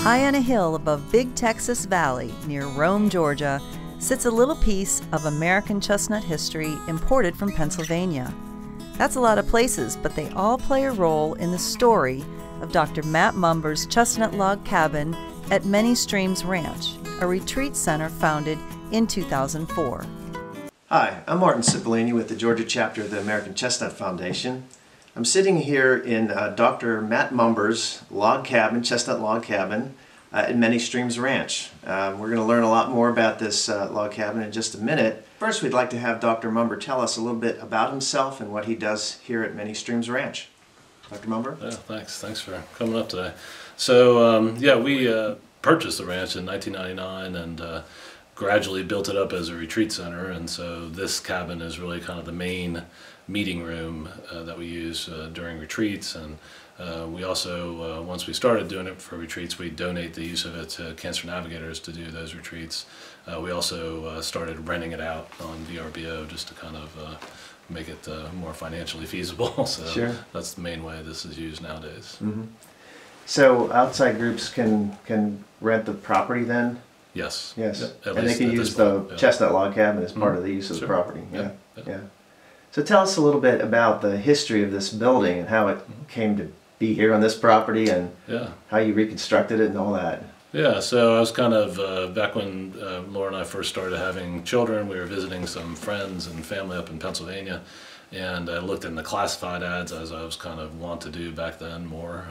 High on a hill above Big Texas Valley near Rome, Georgia, sits a little piece of American chestnut history imported from Pennsylvania. That's a lot of places, but they all play a role in the story of Dr. Matt Mumber's chestnut log cabin at Many Streams Ranch, a retreat center founded in 2004. Hi, I'm Martin Cipollini with the Georgia chapter of the American Chestnut Foundation. I'm sitting here in Dr. Matt Mumber's log cabin, chestnut log cabin, at Many Streams Ranch. We're going to learn a lot more about this log cabin in just a minute. First, we'd like to have Dr. Mumber tell us a little bit about himself and what he does here at Many Streams Ranch. Dr. Mumber? Yeah, thanks for coming up today. So, we purchased the ranch in 1999 and gradually built it up as a retreat center, and so this cabin is really kind of the main meeting room that we use during retreats. And we also, once we started doing it for retreats, we donate the use of it to Cancer Navigators to do those retreats. We also started renting it out on VRBO just to kind of make it more financially feasible. So sure. That's the main way this is used nowadays. Mm-hmm. So outside groups can rent the property then? Yes. Yes. Yep, and they can use the chestnut log cabin as part of the use of the property. Yeah. So tell us a little bit about the history of this building and how it came to be here on this property and how you reconstructed it and all that. Yeah, so I was kind of, back when Laura and I first started having children, we were visiting some friends and family up in Pennsylvania, and I looked in the classified ads, as I was kind of want to do back then more,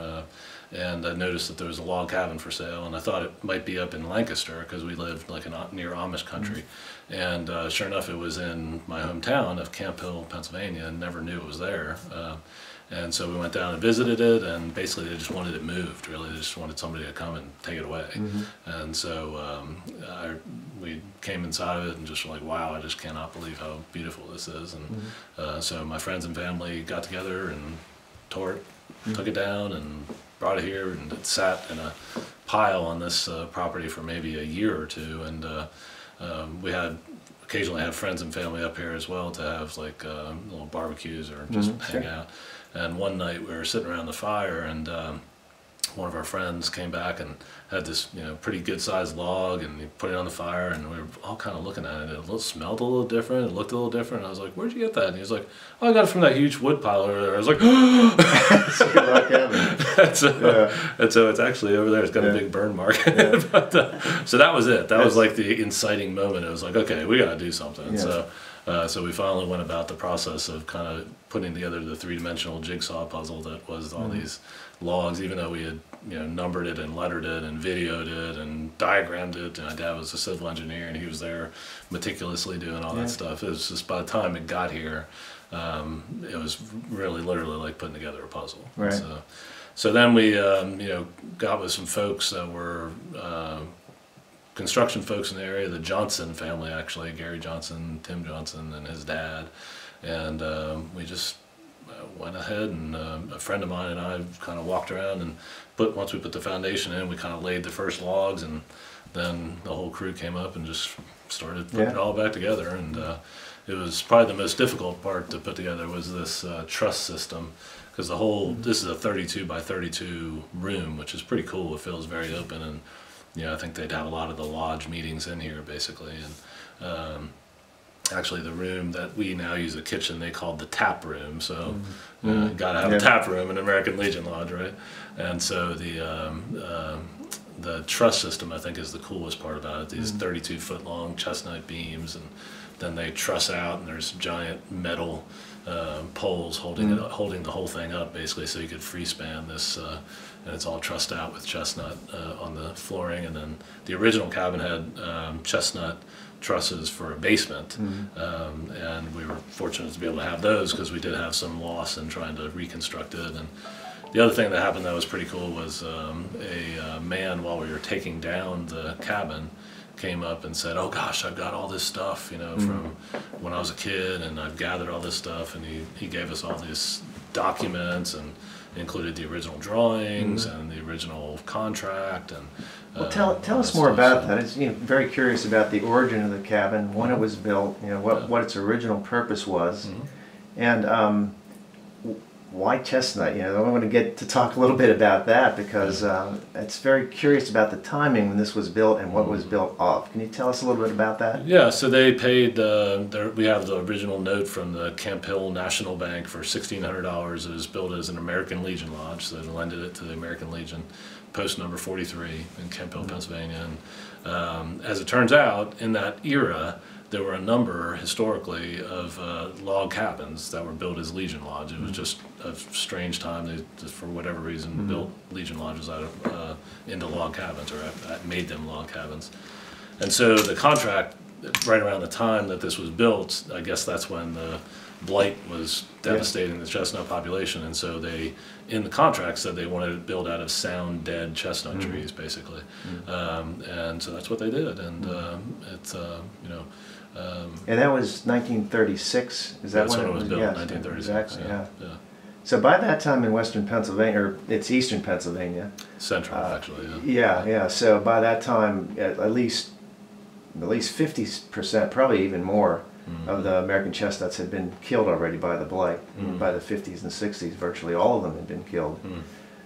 and I noticed that there was a log cabin for sale, and I thought it might be up in Lancaster because we lived like near Amish country. And sure enough, it was in my hometown of Camp Hill, Pennsylvania, and never knew it was there. And so we went down and visited it, and basically they just wanted it moved, really. They just wanted somebody to come and take it away. And so we came inside of it and just were like, wow, I just cannot believe how beautiful this is. And so my friends and family got together and tore it, took it down, and brought it here, and it sat in a pile on this property for maybe a year or two. And we had occasionally have friends and family up here as well to have like little barbecues or just hang out. And one night we were sitting around the fire, and one of our friends came back and had this pretty good sized log, and he put it on the fire, and we were all kind of looking at it. It smelled a little different, it looked a little different, and I was like, where'd you get that? And he was like, oh, I got it from that huge wood pile over there. I was like, and so it's actually over there. It's got a big burn mark. But, so that was it. That was like the inciting moment. It was like, okay, we got to do something. So we finally went about the process of kind of putting together the three-dimensional jigsaw puzzle that was all these logs, even though we had numbered it and lettered it and videoed it and diagrammed it. And my dad was a civil engineer, and he was there meticulously doing all that stuff. It was just by the time it got here, it was really literally like putting together a puzzle. Right. So then we got with some folks that were construction folks in the area, the Johnson family actually, Gary Johnson, Tim Johnson, and his dad. And we just went ahead, and a friend of mine and I kind of walked around, and once we put the foundation in, we kind of laid the first logs, and then the whole crew came up and just started putting it all back together. And it was probably the most difficult part to put together was this truss system, because the whole, this is a 32 by 32 room, which is pretty cool. It feels very open, and I think they'd have a lot of the lodge meetings in here, basically. And actually, the room that we now use, a kitchen, they called the tap room. So you got to have a tap room in American Legion Lodge, right? And so the truss system, I think, is the coolest part about it. These 32-foot long chestnut beams, and then they truss out, and there's giant metal poles holding the whole thing up, basically, so you could free span this. And it's all trussed out with chestnut on the flooring. And then the original cabin had chestnut trusses for a basement, and we were fortunate to be able to have those because we did have some loss in trying to reconstruct it. And the other thing that happened that was pretty cool was a man, while we were taking down the cabin, came up and said, oh gosh, I've got all this stuff from when I was a kid, and I've gathered all this stuff, and he gave us all these documents, and included the original drawings and the original contract. And well, tell us more about that. It's very curious about the origin of the cabin, when it was built, what its original purpose was, and why chestnut? I want to get to talk a little bit about that because it's very curious about the timing when this was built and what was built of. Can you tell us a little bit about that? Yeah, so they paid, we have the original note from the Camp Hill National Bank for $1,600. It was built as an American Legion Lodge, so they lended it to the American Legion, post number 43 in Camp Hill, Pennsylvania. And as it turns out, in that era, there were a number historically of log cabins that were built as Legion Lodge. It was just a strange time. They just, for whatever reason, built Legion Lodges out of into log cabins, or made them log cabins. And so the contract, right around the time that this was built, I guess that's when the blight was devastating the chestnut population. And so they, in the contract, said they wanted it built out of sound, dead chestnut trees, basically. And so that's what they did. And it's, and that was 1936. Is that that's when it was built? Yes, 1936. exactly. Yeah. Yeah. So by that time in western Pennsylvania, or it's eastern Pennsylvania. Central, actually. Yeah. So by that time, at least 50%, probably even more, of the American chestnuts had been killed already by the blight. By the 50s and 60s, virtually all of them had been killed.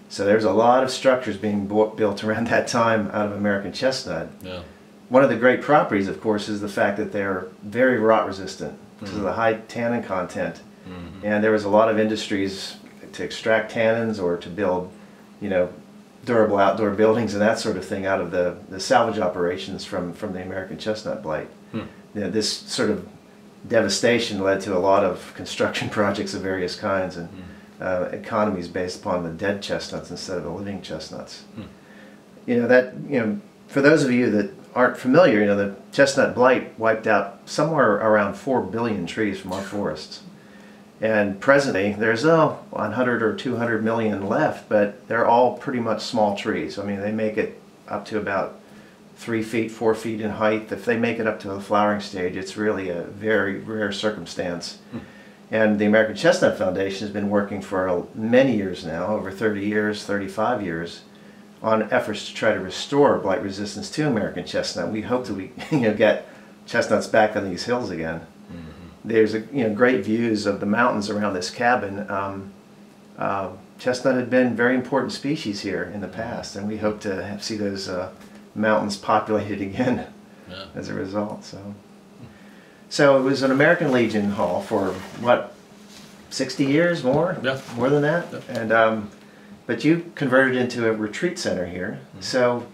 So there's a lot of structures being built around that time out of American chestnut. Yeah. One of the great properties, of course, is the fact that they're very rot resistant because of the high tannin content. And there was a lot of industries to extract tannins or to build, durable outdoor buildings and that sort of thing out of the salvage operations from the American chestnut blight. This sort of devastation led to a lot of construction projects of various kinds and economies based upon the dead chestnuts instead of the living chestnuts. For those of you that aren't familiar, the chestnut blight wiped out somewhere around 4 billion trees from our forests. And presently, there's 100 or 200 million left, but they're all pretty much small trees. I mean, they make it up to about 3 feet, 4 feet in height. If they make it up to the flowering stage, it's really a very rare circumstance. And the American Chestnut Foundation has been working for many years now, over 30 years, 35 years, on efforts to try to restore blight resistance to American chestnut. We hope that we get chestnuts back on these hills again. There's great views of the mountains around this cabin. Chestnut had been a very important species here in the past, and we hope to see those mountains populated again as a result. So it was an American Legion Hall for what, 60 years more? Yeah. More than that? Yeah. And but you converted it into a retreat center here. So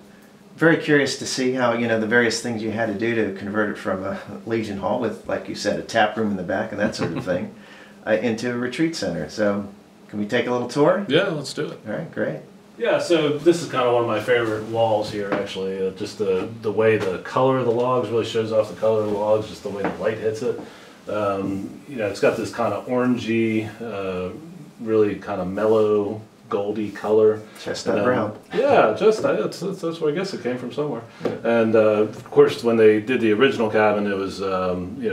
very curious to see how, the various things you had to do to convert it from a Legion Hall with, like you said, a tap room in the back and that sort of thing, into a retreat center. So can we take a little tour? Yeah, let's do it. All right, great. Yeah, so this is kind of one of my favorite walls here, actually. Just the way the color of the logs really shows off the color of the logs, just the way the light hits it. It's got this kind of orangey, really kind of mellow, goldy color. Chestnut brown. Yeah, that's where I guess it came from somewhere. And of course, when they did the original cabin, it was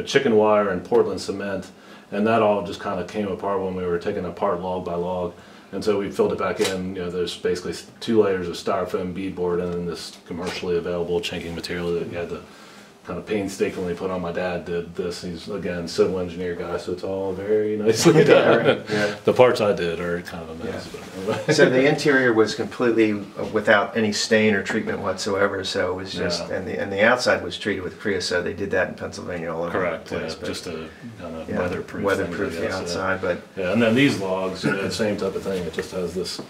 chicken wire and Portland cement, and that all just kind of came apart when we were taking it apart log by log. And so we filled it back in. There's basically 2 layers of styrofoam beadboard and then this commercially available chinking material that you had to kind of painstakingly put on. My dad did this. He's, again, civil engineer guy, so it's all very nicely done. Right. Yeah. The parts I did are kind of a mess. Yeah. But So the interior was completely without any stain or treatment whatsoever. So it was just, and the outside was treated with creosote. They did that in Pennsylvania all over correct, the place. yeah, just to kind of weatherproof the outside. But and then these logs, the same type of thing. It just has this,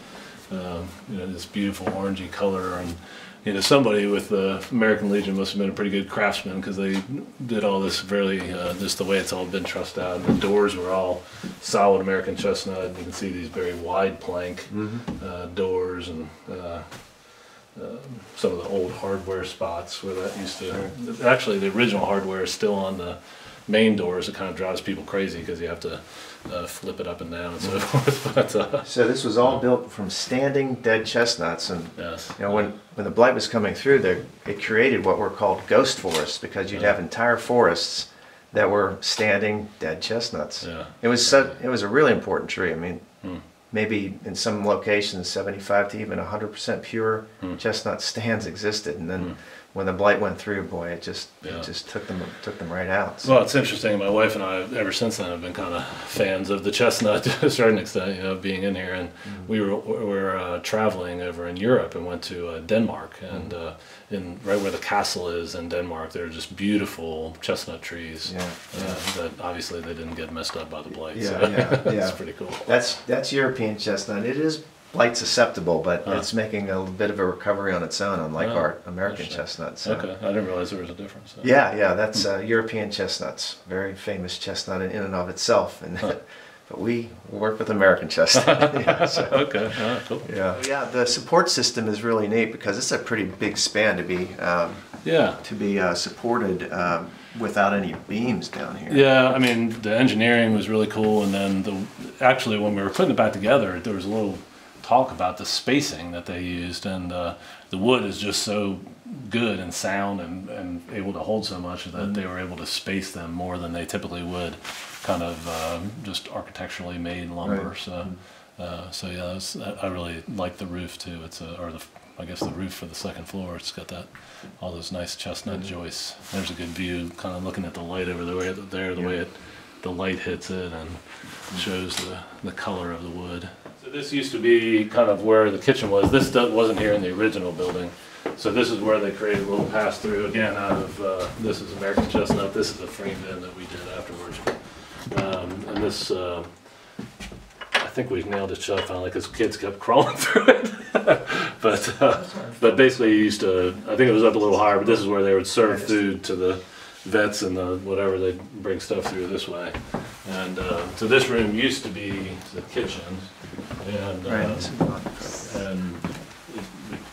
this beautiful orangey color. And somebody with the American Legion must have been a pretty good craftsman because they did all this really, just the way it's all been trussed out. And the doors were all solid American chestnut. You can see these very wide plank doors and some of the old hardware spots where that used to, actually the original hardware is still on the main doors. It kind of drives people crazy because you have to flip it up and down and so forth. But, so this was all built from standing dead chestnuts, and yes. when the blight was coming through there, it created what were called ghost forests because you'd have entire forests that were standing dead chestnuts. Yeah. It was a really important tree. I mean, maybe in some locations 75 to even 100% pure chestnut stands existed, and then when the blight went through, boy, it just took them right out. So. Well, it's interesting. My wife and I, ever since then, have been kind of fans of the Chestnut to a certain extent. You know, being in here, and we were traveling over in Europe and went to Denmark, and in right where the castle is in Denmark, there are just beautiful chestnut trees. That obviously they didn't get messed up by the blight. It's pretty cool. That's European chestnut. It is blight susceptible, but it's making a bit of a recovery on its own, unlike our American chestnuts. So. Okay, I didn't realize there was a difference. So. Yeah, that's European chestnuts. Very famous chestnut in and of itself, and but we work with American chestnut. Okay, cool. Yeah, the support system is really neat because it's a pretty big span to be supported without any beams down here. Yeah, I mean the engineering was really cool, and then actually when we were putting it back together, there was a little talk about the spacing that they used, and the wood is just so good and sound and able to hold so much that they were able to space them more than they typically would, kind of just architecturally made lumber. Right. So I really like the roof too. I guess the roof for the second floor. It's got all those nice chestnut joists. There's a good view, kind of looking at the light over way the light hits it and shows the color of the wood. So this used to be kind of where the kitchen was. This wasn't here in the original building. So this is where they created a little pass-through, again, out of, this is American chestnut. This is a framed in that we did afterwards. And this, I think we nailed it shut finally because kids kept crawling through it. But basically you used to, I think it was up a little higher, but this is where they would serve food to the vets and whatever, they'd bring stuff through this way. And so this room used to be the kitchen, and we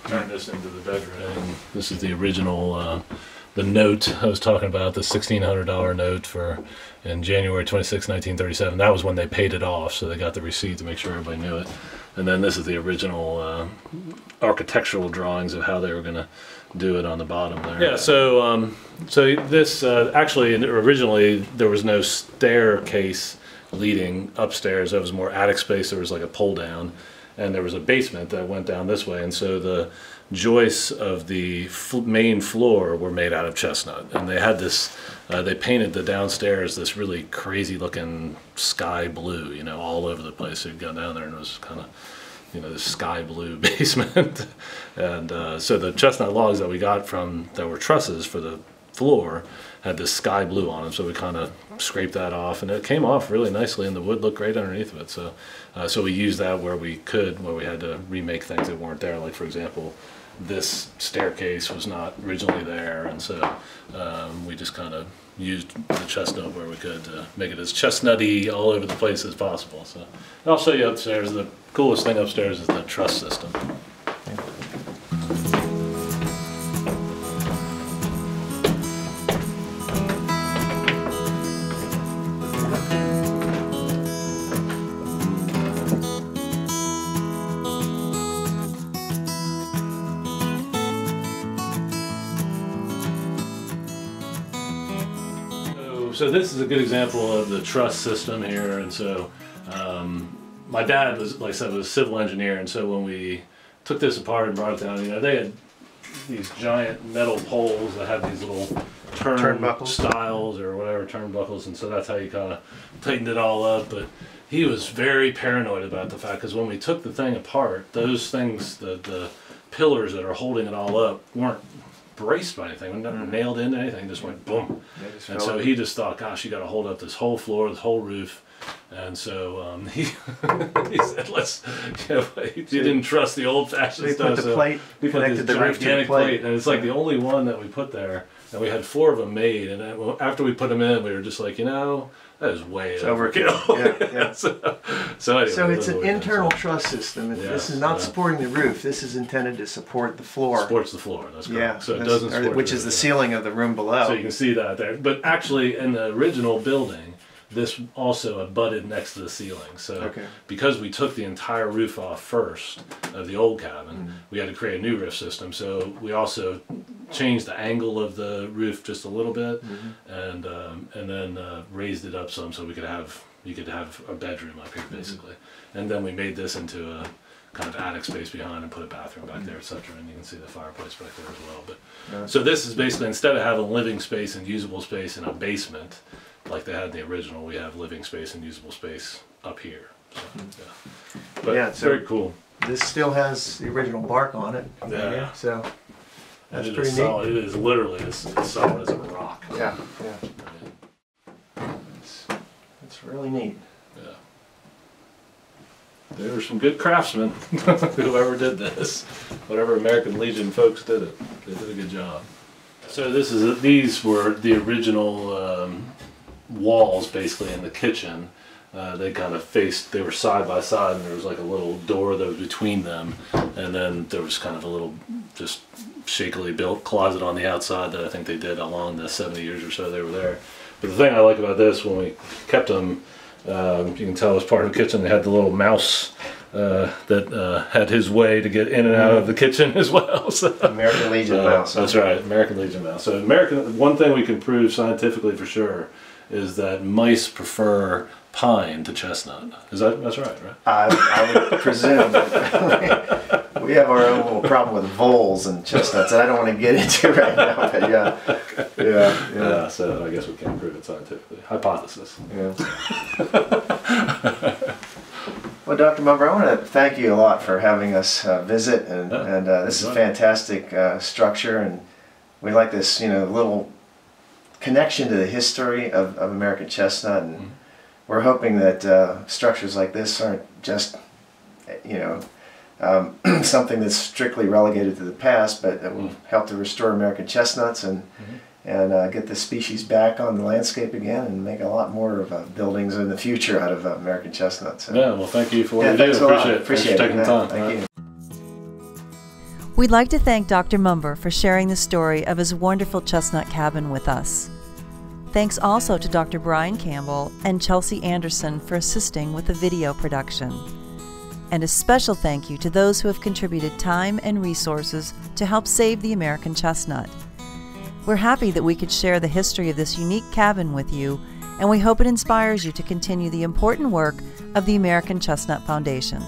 turned this into the bedroom. This is the original, the note I was talking about, the $1,600 note in January 26, 1937. That was when they paid it off, so they got the receipt to make sure everybody knew it. And then this is the original architectural drawings of how they were going to do it on the bottom there. Yeah, so this actually originally there was no staircase leading upstairs. There was more attic space. There was like a pull down, and there was a basement that went down this way. And so the joists of the main floor were made out of chestnut, and they had this. They painted the downstairs this really crazy looking sky blue, you know, all over the place. So you'd go down there and it was kind of, you know, this sky blue basement. And so the chestnut logs that we got that were trusses for the floor had this sky blue on them. So we kind of scraped that off, and it came off really nicely, and the wood looked great underneath of it. So we used that where we had to remake things that weren't there. Like, for example, this staircase was not originally there, and so we just kind of used the chestnut where we could to make it as chestnutty all over the place as possible. So I'll show you upstairs. The coolest thing upstairs is the truss system. So this is a good example of the truss system here, and so my dad was, like I said, was a civil engineer, and so when we took this apart and brought it down, you know, they had these giant metal poles that had these little turnbuckles, styles or whatever, turnbuckles, and so that's how you kind of tightened it all up. But he was very paranoid about the fact, because when we took the thing apart, those things, the pillars that are holding it all up, weren't braced by anything, never nailed into anything, just went boom. And so he just thought, gosh, you got to hold up this whole floor, this whole roof. And so he said, let's, you know, he didn't trust the old-fashioned stuff. Put the plate, connected the roof to the plate. And it's like the only one that we put there, and we had 4 of them made, and after we put them in, we were just like, you know, that is way overkill. Yeah. So anyway, so it's an internal truss system. This is not supporting the roof. This is intended to support the floor. Supports the floor. That's correct. Yeah. So it doesn't support which is the ceiling of the room below. So you can see that there. But actually, in the original building, this also abutted next to the ceiling. So because we took the entire roof off first of the old cabin, we had to create a new roof system. So we also changed the angle of the roof just a little bit, and then raised it up some so you could have a bedroom up here basically. And then we made this into kind of attic space behind and put a bathroom back there, etc. And you can see the fireplace back there as well. But Yeah. so this is basically, instead of having living space and usable space in a basement like they had in the original, we have living space and usable space up here. So, yeah. But Yeah, it's so- very cool. This still has the original bark on it. Yeah. So And that's it pretty is neat. solid. It is literally as solid as a rock. Yeah, it's really neat. Yeah. There were some good craftsmen, whoever did this. Whatever American Legion folks did it. They did a good job. So these were the original walls basically in the kitchen. They kind of they were side by side, and there was like a little door that was between them, and then there was kind of a little just shakily built closet on the outside that I think they did along the 70 years or so they were there. But the thing I like about this, when we kept them, you can tell as part of the kitchen, they had the little mouse that had his way to get in and out of the kitchen as well. So, American Legion mouse. That's right, American Legion mouse. So one thing we can prove scientifically for sure is that mice prefer pine to chestnut. That's right? I would presume that we have our own little problem with voles and chestnuts that I don't want to get into right now. But yeah. So I guess we can't prove it scientifically. Hypothesis. Yeah. Well, Dr. Mumber, I want to thank you a lot for having us visit, and this is a fantastic structure, and we like this, little connection to the history of American chestnut, and we're hoping that structures like this aren't just, something that's strictly relegated to the past, but that will help to restore American chestnuts and get the species back on the landscape again, and make a lot more of buildings in the future out of American chestnuts. So. Yeah, well, thank you for what you do. Thanks a lot. Appreciate Appreciate Thanks for taking it. the time. Thank you. We'd like to thank Dr. Mumber for sharing the story of his wonderful chestnut cabin with us. Thanks also to Dr. Brian Campbell and Chelsea Anderson for assisting with the video production. And a special thank you to those who have contributed time and resources to help save the American chestnut. We're happy that we could share the history of this unique cabin with you, and we hope it inspires you to continue the important work of the American Chestnut Foundation.